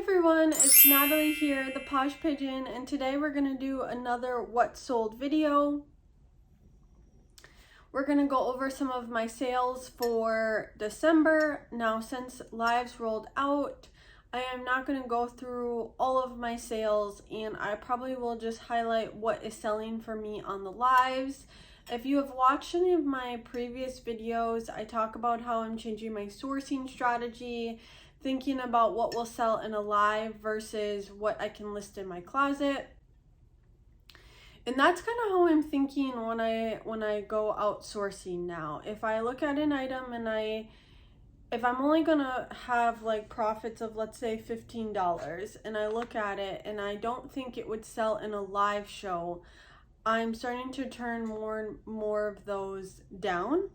everyone, it's Natalie here, the Posh Pigeon, and today we're going to do another what sold video. We're going to go over some of my sales for December. Now, since lives rolled out, I am not going to go through all of my sales, and I probably will just highlight what is selling for me on the lives. If you have watched any of my previous videos, I talk about how I'm changing my sourcing strategy, thinking about what will sell in a live versus what I can list in my closet. And that's kind of how I'm thinking when I go out sourcing now. If I look at an item and if I'm only gonna have like profits of, let's say, $15, and I look at it and I don't think it would sell in a live show, I'm starting to turn more and more of those down.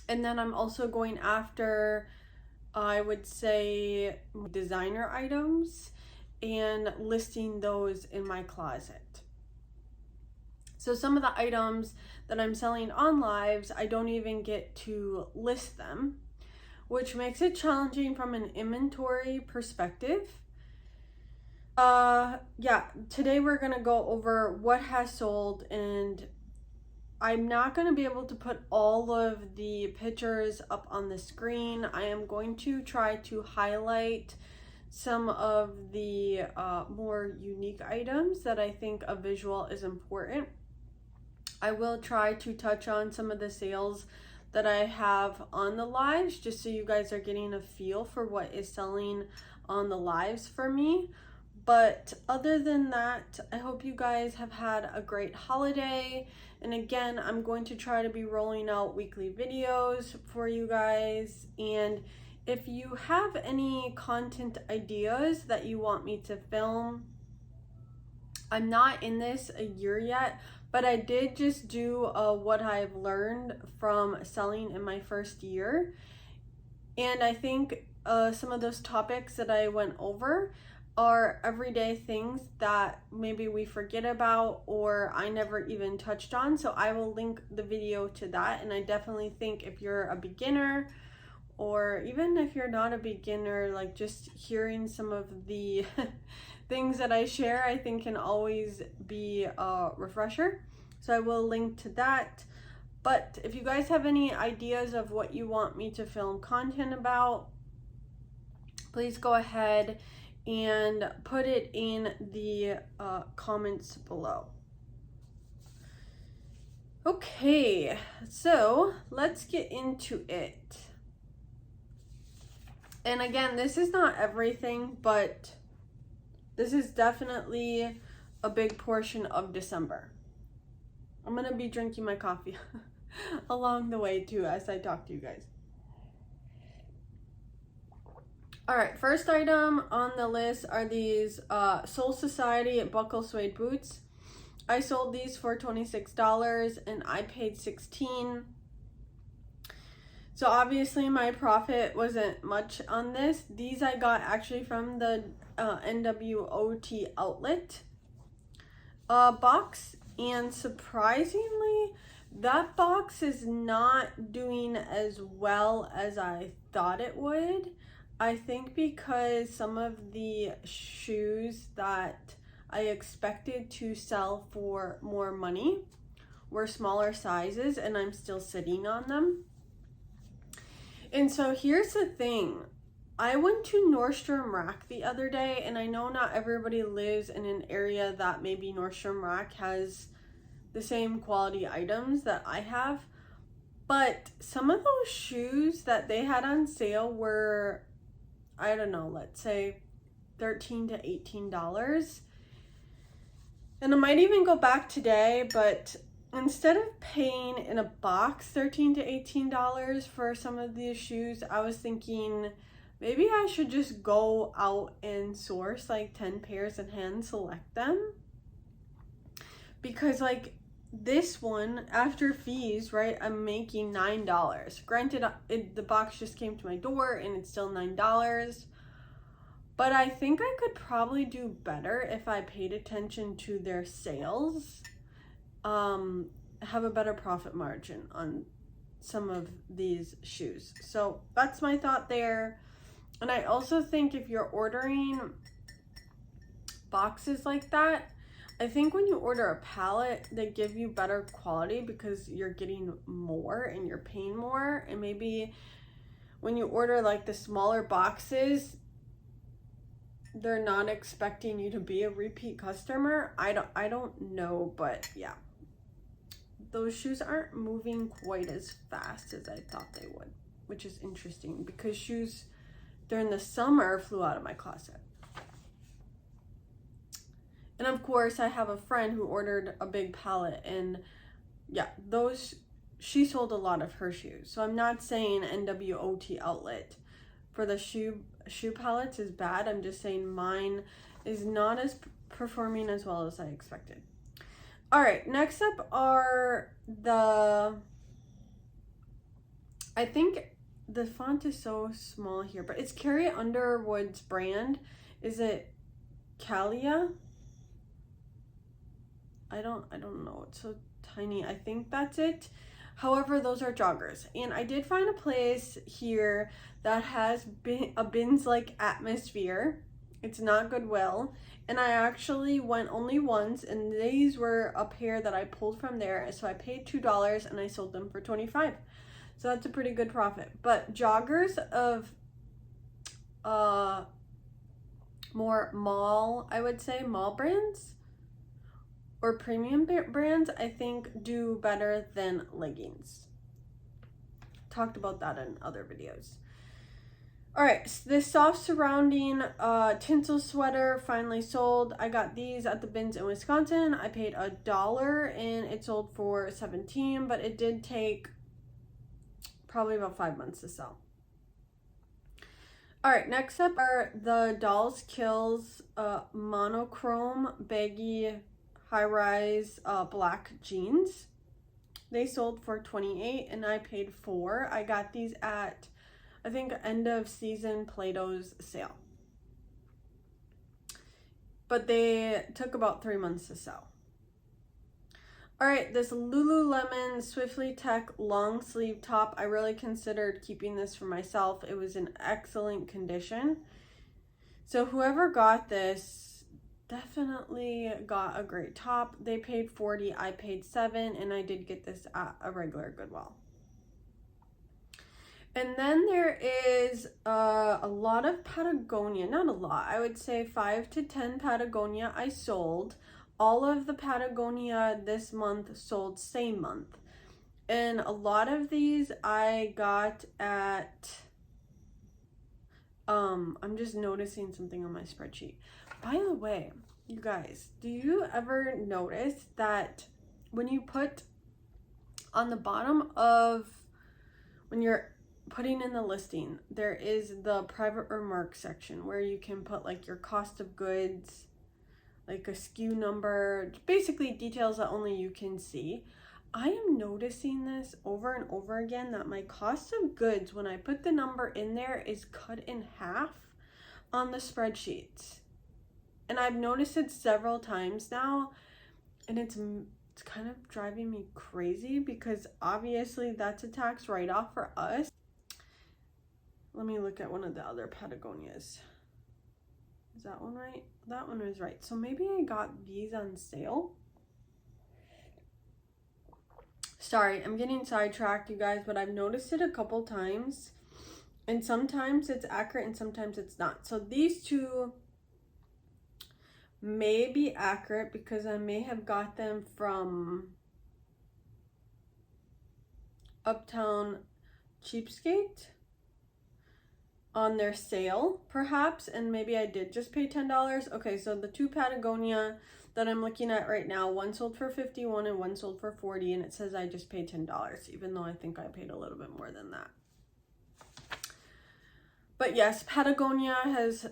And then I'm also going after, I would say, designer items and listing those in my closet. So some of the items that I'm selling on lives, I don't even get to list them, which makes it challenging from an inventory perspective. Today we're gonna go over what has sold, and I'm not going to be able to put all of the pictures up on the screen. I am going to try to highlight some of the more unique items that I think a visual is important. I will try to touch on some of the sales that I have on the lives, just so you guys are getting a feel for what is selling on the lives for me. But other than that, I hope you guys have had a great holiday. And again, I'm going to try to be rolling out weekly videos for you guys. And if you have any content ideas that you want me to film, I'm not in this a year yet, but I did just do what I've learned from selling in my first year. And I think some of those topics that I went over are everyday things that maybe we forget about or I never even touched on. So I will link the video to that. And I definitely think if you're a beginner, or even if you're not a beginner, like just hearing some of the things that I share, I think can always be a refresher. So I will link to that. But if you guys have any ideas of what you want me to film content about, please go ahead and put it in the comments below. Okay, so let's get into it. And again, this is not everything, but this is definitely a big portion of December. I'm gonna be drinking my coffee along the way too as I talk to you guys. All right, first item on the list are these Soul Society buckle suede boots. I sold these for $26 and I paid $16. So obviously my profit wasn't much on this. These I got actually from the NWOT outlet box, and surprisingly, that box is not doing as well as I thought it would. I think because some of the shoes that I expected to sell for more money were smaller sizes, and I'm still sitting on them. And so here's the thing. I went to Nordstrom Rack the other day, and I know not everybody lives in an area that maybe Nordstrom Rack has the same quality items that I have, but some of those shoes that they had on sale were, I don't know, let's say $13 to $18. And I might even go back today, but instead of paying in a box $13 to $18 for some of these shoes, I was thinking maybe I should just go out and source like 10 pairs and hand select them. Because like this one, after fees, right, I'm making $9. Granted, the box just came to my door and it's still $9. But I think I could probably do better if I paid attention to their sales. Have a better profit margin on some of these shoes. So that's my thought there. And I also think if you're ordering boxes like that, I think when you order a pallet, they give you better quality because you're getting more and you're paying more. And maybe when you order like the smaller boxes, they're not expecting you to be a repeat customer. I don't know, but yeah. Those shoes aren't moving quite as fast as I thought they would, which is interesting because shoes during the summer flew out of my closet. And of course, I have a friend who ordered a big pallet, and yeah, she sold a lot of her shoes. So I'm not saying NWOT outlet for the shoe pallets is bad. I'm just saying mine is not as performing as well as I expected. All right, next up are I think the font is so small here, but it's Carrie Underwood's brand. Is it Calia? I don't know. It's so tiny. I think that's it. However, those are joggers. And I did find a place here that has a bins-like atmosphere. It's not Goodwill. And I actually went only once, and these were a pair that I pulled from there. So I paid $2 and I sold them for $25. So that's a pretty good profit. But joggers of more mall, I would say, mall brands or premium brands, I think do better than leggings. Talked about that in other videos. All right, so this soft surrounding tinsel sweater finally sold. I got these at the bins in Wisconsin. I paid $1 and it sold for $17, but it did take probably about 5 months to sell. All right, next up are the Dolls Kills monochrome baggy high-rise black jeans. They sold for $28 and I paid $4. I got these at, I think, end of season Plato's sale. But they took about 3 months to sell. All right, this Lululemon Swiftly Tech long sleeve top. I really considered keeping this for myself. It was in excellent condition. So whoever got this definitely got a great top. They paid $40, I paid $7, and I did get this at a regular Goodwill. And then there is a lot of Patagonia, not a lot, I would say 5 to 10 Patagonia I sold. All of the Patagonia this month sold same month. And a lot of these I got at, I'm just noticing something on my spreadsheet. By the way, you guys, do you ever notice that when you put on the bottom of, when you're putting in the listing, there is the private remarks section where you can put like your cost of goods, like a SKU number, basically details that only you can see. I am noticing this over and over again that my cost of goods, when I put the number in there, is cut in half on the spreadsheets. And I've noticed it several times now, and it's kind of driving me crazy because obviously that's a tax write-off for us. Let me look at one of the other Patagonias. Is that one right? That one was right. So maybe I got these on sale. Sorry, I'm getting sidetracked, you guys, but I've noticed it a couple times. And sometimes it's accurate and sometimes it's not. So these two may be accurate because I may have got them from Uptown Cheapskate on their sale, perhaps, and maybe I did just pay $10. Okay, so the two Patagonia that I'm looking at right now, one sold for $51 and one sold for $40, and it says I just paid $10, even though I think I paid a little bit more than that. But yes, Patagonia has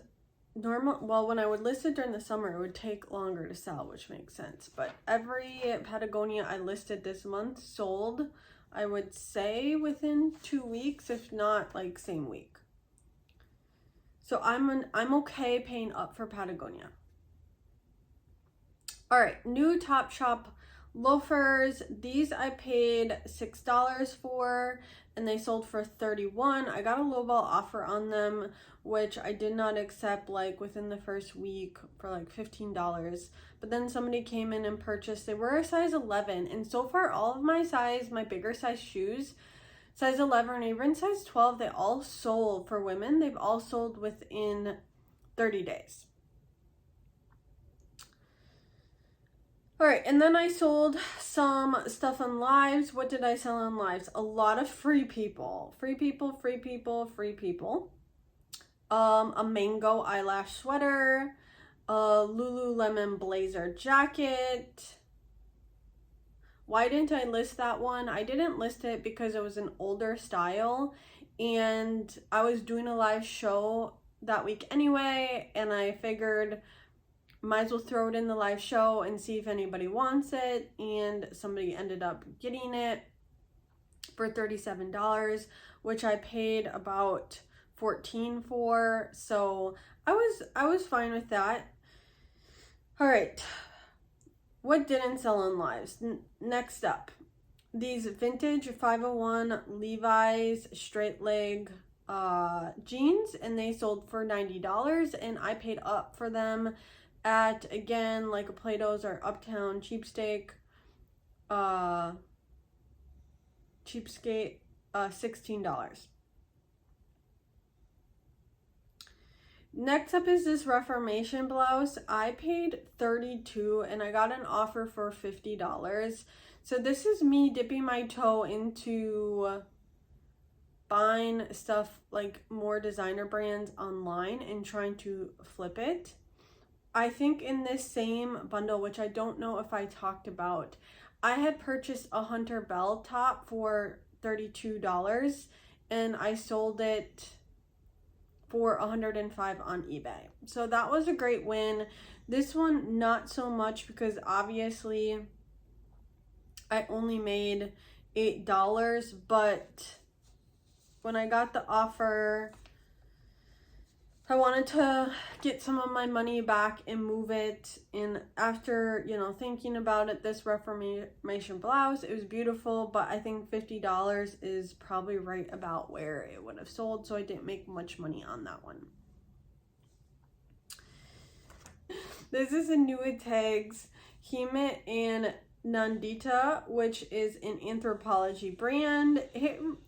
well, when I would list it during the summer, it would take longer to sell, which makes sense. But every Patagonia I listed this month sold, I would say, within 2 weeks, if not like same week. So I'm okay paying up for Patagonia. All right, new Topshop Loafers, these I paid $6 for, and they sold for $31. I got a lowball offer on them, which I did not accept like within the first week for like $15. But then somebody came in and purchased. They were a size 11, and so far all of my bigger size shoes, size 11 and even size 12, they all sold for women. They've all sold within 30 days. All right, and then I sold some stuff on Lives. What did I sell on Lives? A lot of free people. Free people. A mango eyelash sweater, a Lululemon blazer jacket. Why didn't I list that one? I didn't list it because it was an older style, and I was doing a live show that week anyway, and I figured might as well throw it in the live show and see if anybody wants it, and somebody ended up getting it for $37, which I paid about $14 for, so I was fine with that. All right, what didn't sell on Lives? Next up, these vintage 501 Levi's straight leg jeans, and they sold for $90, and I paid up for them at, again, like a Plato's or Uptown Cheapskate, $16. Next up is this Reformation blouse. I paid $32 and I got an offer for $50. So this is me dipping my toe into buying stuff like more designer brands online and trying to flip it. I think in this same bundle, which I don't know if I talked about, I had purchased a Hunter Bell top for $32 and I sold it for $105 on eBay. So that was a great win. This one, not so much, because obviously I only made $8, but when I got the offer, I wanted to get some of my money back and move it. And after, thinking about it, this Reformation blouse, it was beautiful, but I think $50 is probably right about where it would have sold. So I didn't make much money on that one. This is a new tags Hime and Nandita, which is an Anthropology brand.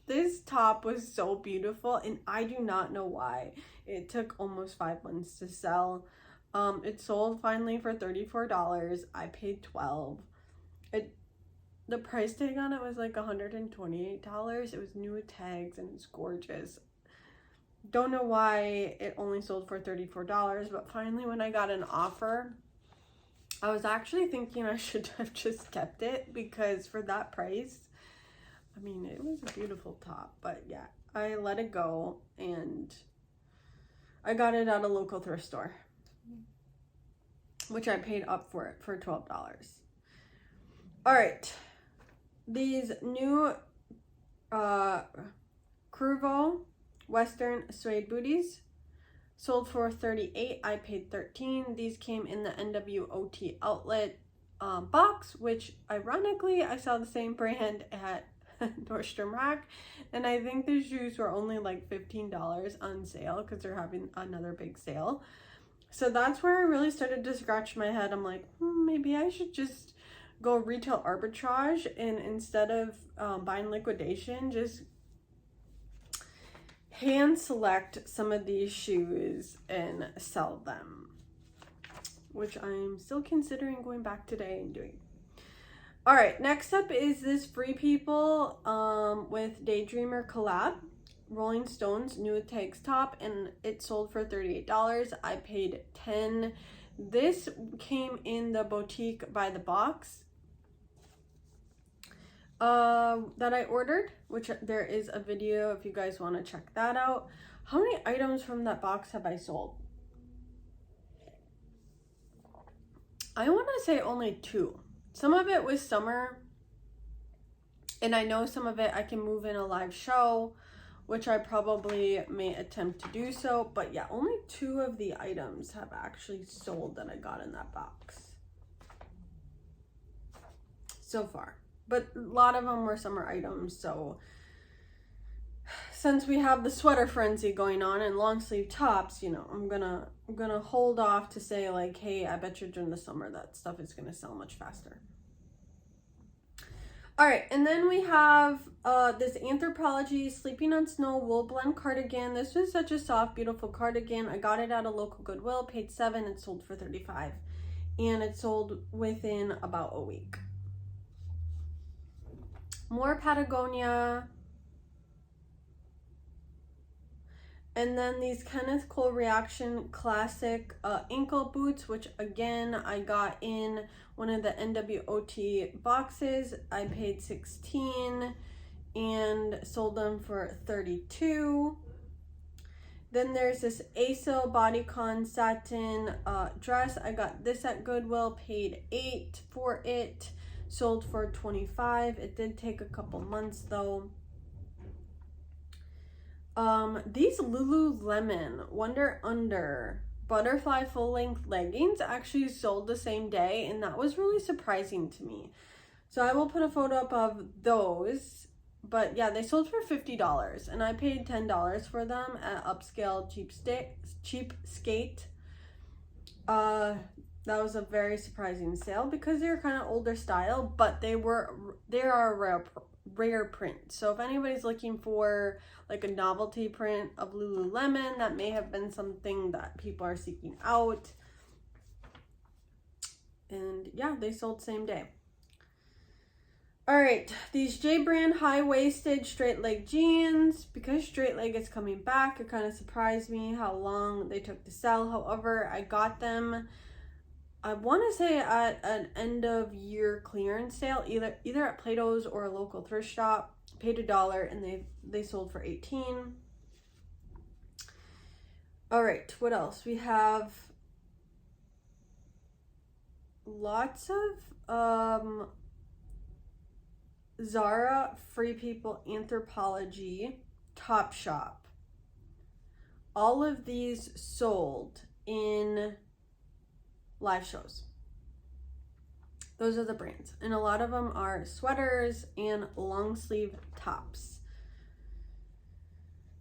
This top was so beautiful, and I do not know why. It took almost 5 months to sell. It sold finally for $34. I paid $12. The price tag on it was like $128. It was new with tags and it's gorgeous. Don't know why it only sold for $34, but finally when I got an offer, I was actually thinking I should have just kept it, because for that price, I mean, it was a beautiful top. But yeah, I let it go and I got it at a local thrift store, which I paid up for it for $12. All right, these new Curvo Western suede booties sold for $38. I paid $13. These came in the NWOT outlet box, which ironically I saw the same brand at Nordstrom Rack, and I think the shoes were only like $15 on sale because they're having another big sale. So that's where I really started to scratch my head. I'm like, maybe I should just go retail arbitrage, and instead of buying liquidation, just hand select some of these shoes and sell them, which I'm still considering going back today and doing. All right, next up is this Free People with Daydreamer collab, Rolling Stones new tags top, and it sold for $38. I paid $10. This came in the boutique by the box that I ordered, which there is a video if you guys want to check that out. How many items from that box have I sold? I want to say only 2. Some of it was summer, and I know some of it I can move in a live show, which I probably may attempt to do so. But yeah, only 2 of the items have actually sold that I got in that box. so far. But a lot of them were summer items, so since we have the sweater frenzy going on and long sleeve tops, you know, I'm gonna hold off to say like, hey, I bet you during the summer that stuff is gonna sell much faster. All right, and then we have this Anthropologie Sleeping on Snow wool blend cardigan. This was such a soft, beautiful cardigan. I got it at a local Goodwill, paid $7, it sold for $35, and it sold within about a week. More Patagonia. And then these Kenneth Cole Reaction Classic ankle boots, which again, I got in one of the NWOT boxes. I paid $16 and sold them for $32. Then there's this ASO Bodycon satin dress. I got this at Goodwill, paid $8 for it, sold for $25. It did take a couple months though. These Lululemon Wonder Under butterfly full-length leggings actually sold the same day, and that was really surprising to me. So I will put a photo up of those, but yeah, they sold for $50, and I paid $10 for them at Upscale Cheapskate. That was a very surprising sale because they're kind of older style, but they are a rare print. So if anybody's looking for like a novelty print of Lululemon, that may have been something that people are seeking out. And yeah, they sold same day. All right, these J brand high-waisted straight leg jeans. Because straight leg is coming back, it kind of surprised me how long they took to sell. However, I got them, I want to say at an end of year clearance sale, either at Plato's or a local thrift shop. Paid $1 and they sold for $18. All right, what else? We have lots of Zara, Free People, Anthropologie, Topshop. All of these sold in live shows. Those are the brands, and a lot of them are sweaters and long sleeve tops.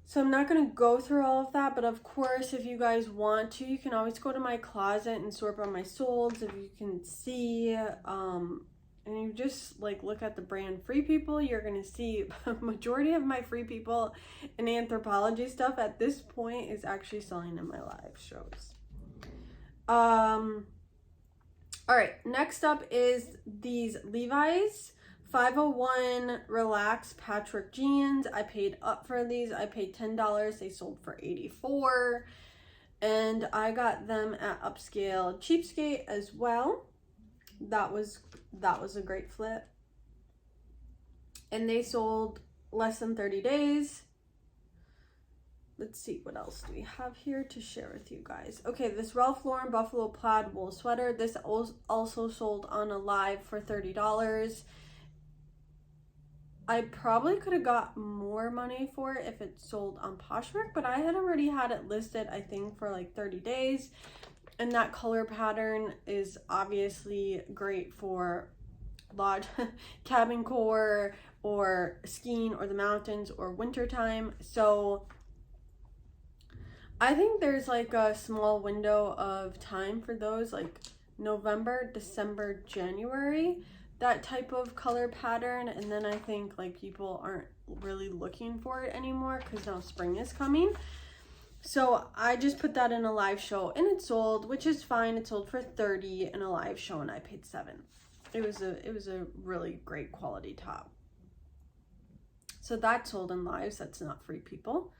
So I'm not going to go through all of that, but of course, if you guys want to, you can always go to my closet and sort by my solds. If you can see, and you just like look at the brand Free People, you're going to see a majority of my Free People and Anthropologie stuff at this point is actually selling in my live shows. All right, next up is these Levi's 501 Relax Patchwork jeans. I paid up for these. I paid $10. They sold for $84. And I got them at Upscale Cheapskate as well. That was a great flip. And they sold less than 30 days. Let's see, what else do we have here to share with you guys? Okay, this Ralph Lauren Buffalo Plaid wool sweater. This also sold on a live for $30. I probably could have got more money for it if it sold on Poshmark, but I had already had it listed, I think, for like 30 days. And that color pattern is obviously great for lodge, cabin core, or skiing, or the mountains, or wintertime. So I think there's like a small window of time for those, like November, December, January, that type of color pattern. And then I think like people aren't really looking for it anymore because now spring is coming. So I just put that in a live show and it sold, which is fine. It sold for $30 in a live show and I paid $7. It was a really great quality top. So that sold in lives. That's not Free People.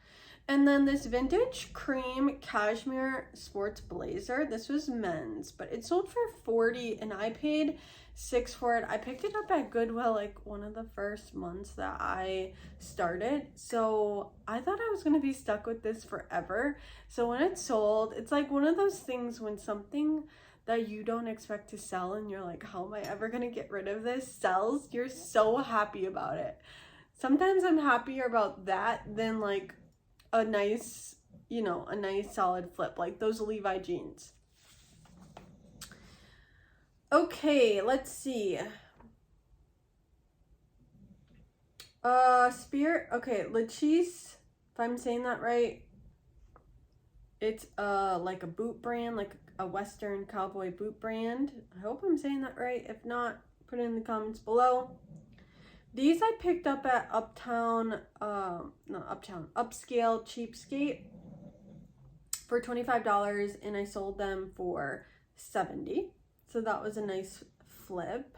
And then this vintage cream cashmere sports blazer. This was men's, but it sold for $40 and I paid $6 for it. I picked it up at Goodwill like one of the first months that I started. So I thought I was going to be stuck with this forever. So when it sold, it's like one of those things when something that you don't expect to sell and you're like, how am I ever going to get rid of this, sells, you're so happy about it. Sometimes I'm happier about that than like a nice, you know, a nice solid flip, like those Levi jeans. Okay, let's see. Spirit, okay, Lachise, if I'm saying that right, it's like a boot brand, like a Western cowboy boot brand. I hope I'm saying that right. If not, put it in the comments below. These I picked up at Uptown, not Uptown, Upscale Cheapskate for $25, and I sold them for $70. So that was a nice flip.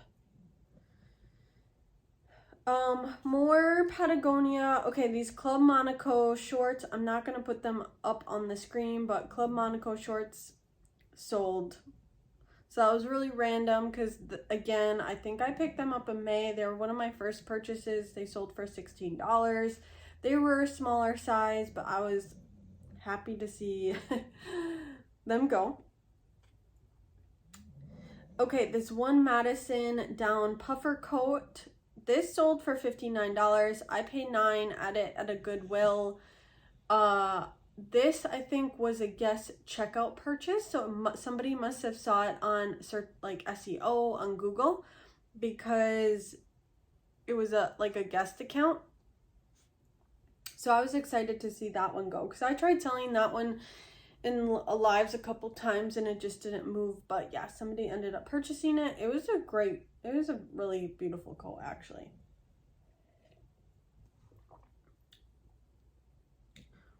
More Patagonia. Okay, these Club Monaco shorts, I'm not going to put them up on the screen, but Club Monaco shorts sold. So that was really random because, again, I think I picked them up in May. They were one of my first purchases. They sold for $16. They were a smaller size, but I was happy to see them go. Okay, this one Madison down puffer coat. This sold for $59. I paid $9 at it at a Goodwill. This I think was a guest checkout purchase, so somebody must have saw it on like SEO on Google, because it was a guest account. So I was excited to see that one go, because I tried selling that one in lives a couple times and it just didn't move. But yeah, somebody ended up purchasing it. It was a really beautiful coat, actually.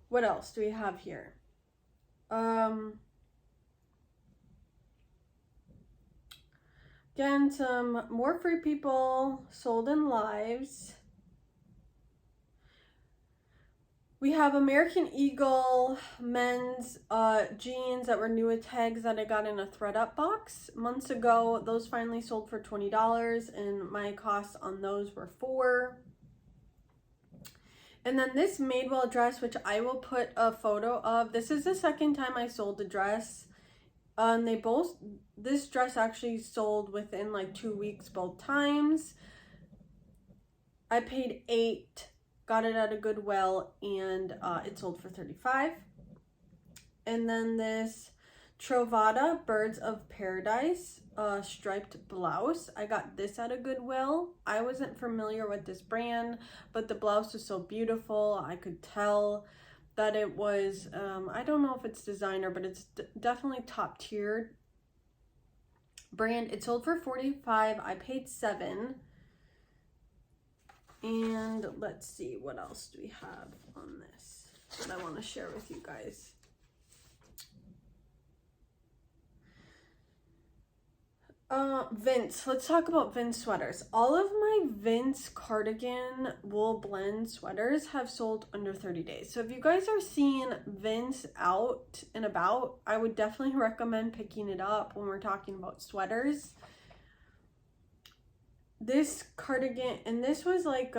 What else do we have here? Again, some more Free People sold in lives. We have American Eagle men's jeans that were new with tags that I got in a ThredUp box months ago. Those finally sold for $20, and my costs on those were $4. And then this Madewell dress, which I will put a photo of. This is the second time I sold the dress. This dress actually sold within like 2 weeks both times. I paid $8. Got it at a Goodwill, and it sold for $35. And then this Trovata Birds of Paradise striped blouse. I got this at a Goodwill. I wasn't familiar with this brand, but the blouse was so beautiful. I could tell that it was, I don't know if it's designer, but it's definitely top tier brand. It sold for $45. I paid $7. And let's see, what else do we have on this that I want to share with you guys? Vince. Let's talk about Vince sweaters. All of my Vince cardigan wool blend sweaters have sold under 30 days. So if you guys are seeing Vince out and about, I would definitely recommend picking it up when we're talking about sweaters. This cardigan, and this was like,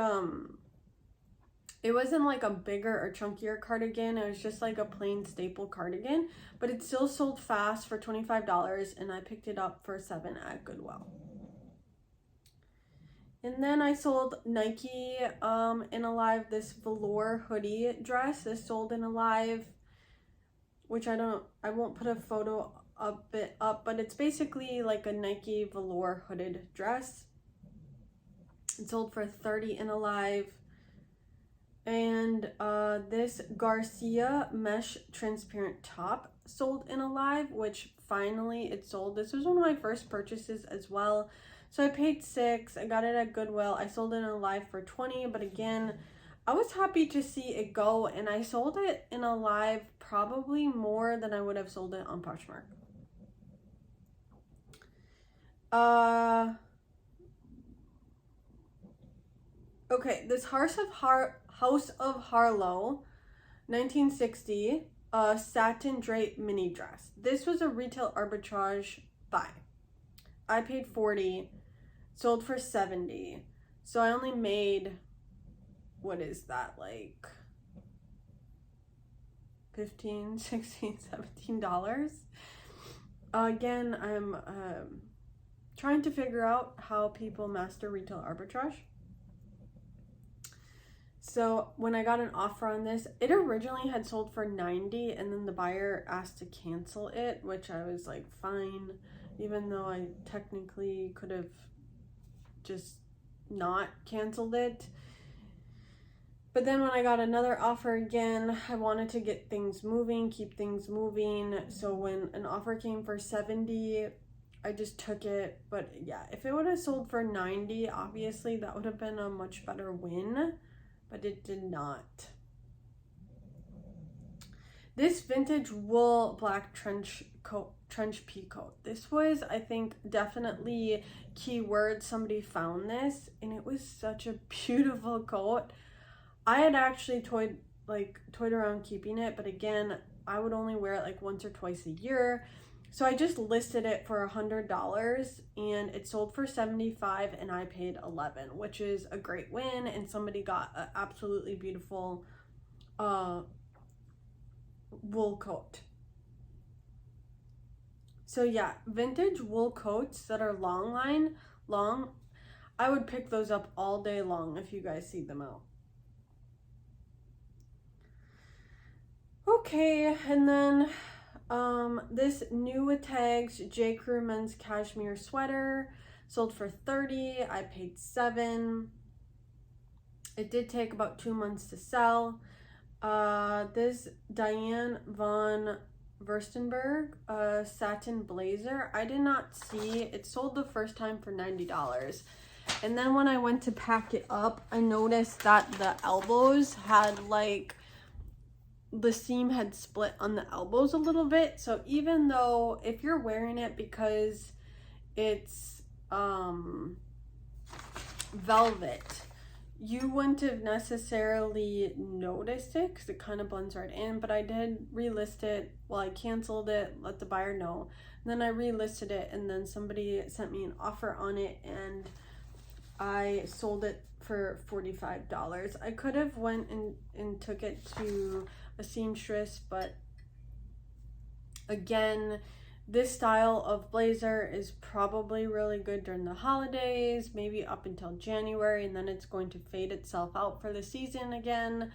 it wasn't like a bigger or chunkier cardigan. It was just like a plain staple cardigan, but it still sold fast for $25, and I picked it up for $7 at Goodwill. And then I sold Nike in Alive this velour hoodie dress. This sold in Alive, which I won't put a photo of it up, but it's basically like a Nike velour hooded dress. It sold for $30 in Alive. And this Garcia mesh transparent top sold in Alive, which finally it sold. This was one of my first purchases as well. So I paid $6. I got it at Goodwill. I sold it in Alive for $20. But again, I was happy to see it go. And I sold it in Alive probably more than I would have sold it on Poshmark. Okay, this House of Harlow 1960 satin drape mini dress. This was a retail arbitrage buy. I paid $40, sold for $70. So I only made, what is that, like $15, $16, $17? Again, I'm trying to figure out how people master retail arbitrage. So when I got an offer on this, it originally had sold for $90, and then the buyer asked to cancel it, which I was like, fine, even though I technically could have just not canceled it. But then when I got another offer again, I wanted to get things moving, keep things moving. So when an offer came for 70, I just took it. But yeah, if it would have sold for 90, obviously that would have been a much better win, but it did not. This vintage wool black trench pea coat. This was, I think, definitely keyword. Somebody found this and it was such a beautiful coat. I had actually toyed around keeping it, but again, I would only wear it like once or twice a year. So I just listed it for $100 and it sold for $75 and I paid $11, which is a great win, and somebody got an absolutely beautiful wool coat. So yeah, vintage wool coats that are long, I would pick those up all day long if you guys see them out. Okay, and then this new with tags J. Crew men's cashmere sweater sold for $30. I paid $7. It did take about 2 months to sell. This Diane von Furstenberg satin blazer, I did not see it sold the first time for $90. And then when I went to pack it up, I noticed that the elbows had the seam had split on the elbows a little bit. So even though if you're wearing it because it's velvet, you wouldn't have necessarily noticed it because it kind of blends right in. But I did relist it. Well, I canceled it, let the buyer know, and then I relisted it, and then somebody sent me an offer on it and I sold it for $45. I could have went and took it to a seamstress, but again, this style of blazer is probably really good during the holidays, maybe up until January, and then it's going to fade itself out for the season again.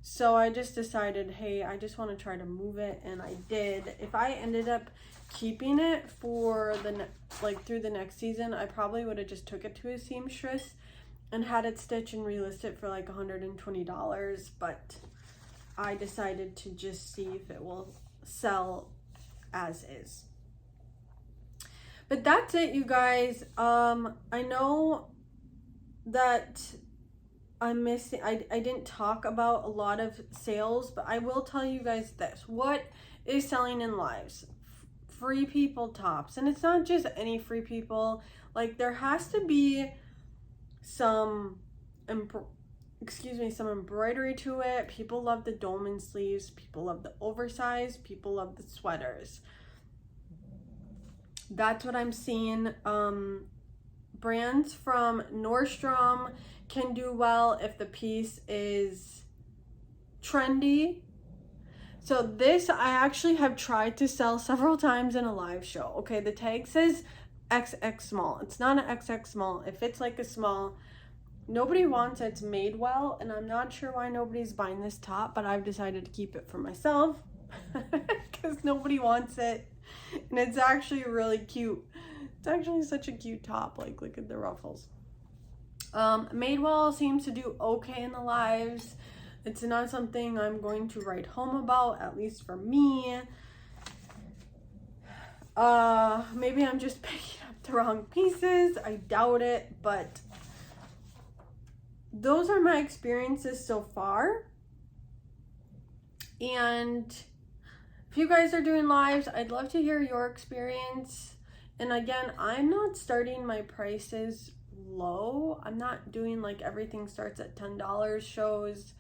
So I just decided, hey, I just want to try to move it, and I did. If I ended up keeping it for through the next season, I probably would have just took it to a seamstress and had it stitched and relist it for like $120, but I decided to just see if it will sell as is. But that's it, you guys. I know that I'm missing, I didn't talk about a lot of sales, but I will tell you guys this. What is selling in lives? Free people tops. And it's not just any free people. Like, there has to be some embroidery to it. People love the dolman sleeves. People love the oversized. People love the sweaters. That's what I'm seeing. Brands from Nordstrom can do well if the piece is trendy. So this I actually have tried to sell several times in a live show. Okay, the tag says XX small. It's not an XX small. If it's like a small, nobody wants it. It's made well, and I'm not sure why nobody's buying this top, but I've decided to keep it for myself because nobody wants it, and it's actually really cute. It's actually such a cute top. Like, look at the ruffles. Madewell seems to do okay in the lives. It's not something I'm going to write home about, at least for me. Maybe I'm just picking up the wrong pieces. I doubt it, but those are my experiences so far. And if you guys are doing lives, I'd love to hear your experience. And again, I'm not starting my prices low. I'm not doing like everything starts at $10 shows.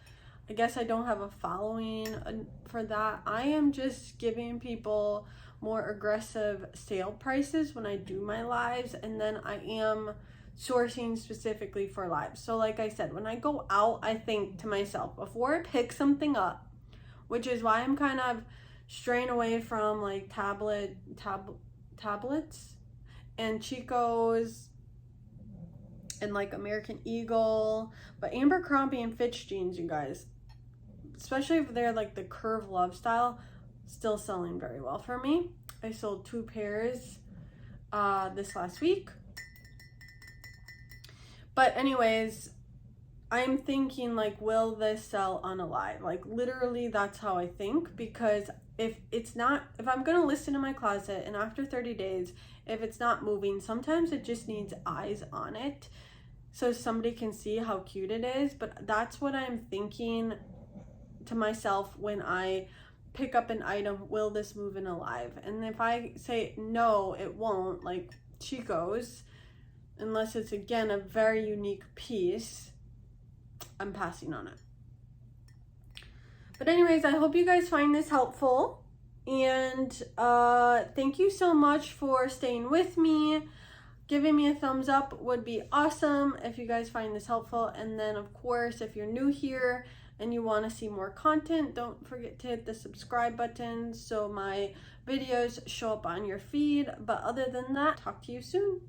I guess I don't have a following for that. I am just giving people more aggressive sale prices when I do my lives, and then I am sourcing specifically for lives. So like I said, when I go out, I think to myself before I pick something up, which is why I'm kind of straying away from like tablets and Chico's and like American Eagle, but Abercrombie and Fitch jeans, you guys, especially if they're like the curve love style, still selling very well for me. I sold 2 pairs this last week. But anyways, I'm thinking like, will this sell unalive? Like literally that's how I think, because if I'm gonna list it in my closet and after 30 days, if it's not moving, sometimes it just needs eyes on it so somebody can see how cute it is. But that's what I'm thinking to myself when I pick up an item, will this move in alive? And if I say no, it won't, like Chico's, unless it's again a very unique piece, I'm passing on it. But anyways, I hope you guys find this helpful, and thank you so much for staying with me. Giving me a thumbs up would be awesome if you guys find this helpful. And then of course, if you're new here and you want to see more content, don't forget to hit the subscribe button so my videos show up on your feed. But other than that, talk to you soon.